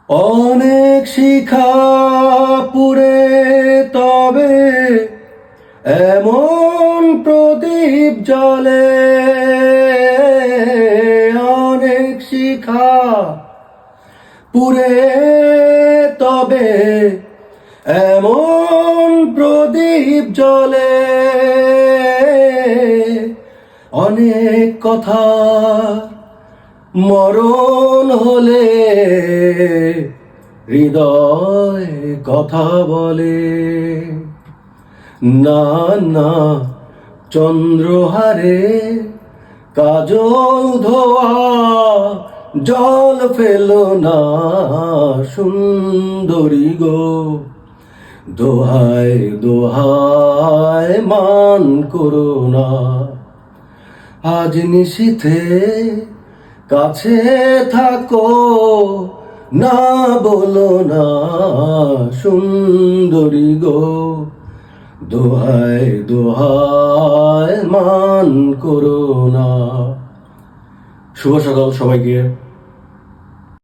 অনেক শিখা পুরে তবে এমন প্রদীপ জ্বলে। অনেক শিখা পুরে তবে এমন প্রদীপ জ্বলে। অনেক কথা মরণ হলে হৃদয় কথা বলে। না না চন্দ্রহারে কাজল ধোয়া জল ফেলো না সুন্দরী গো। দোহায় দোহায় মান করো না। আজ নিশীথে কাছে থাকো, না বলো না সুন্দরী গো। দোহায় দোহায় মান করো না। শুভ সকাল সবাইকে।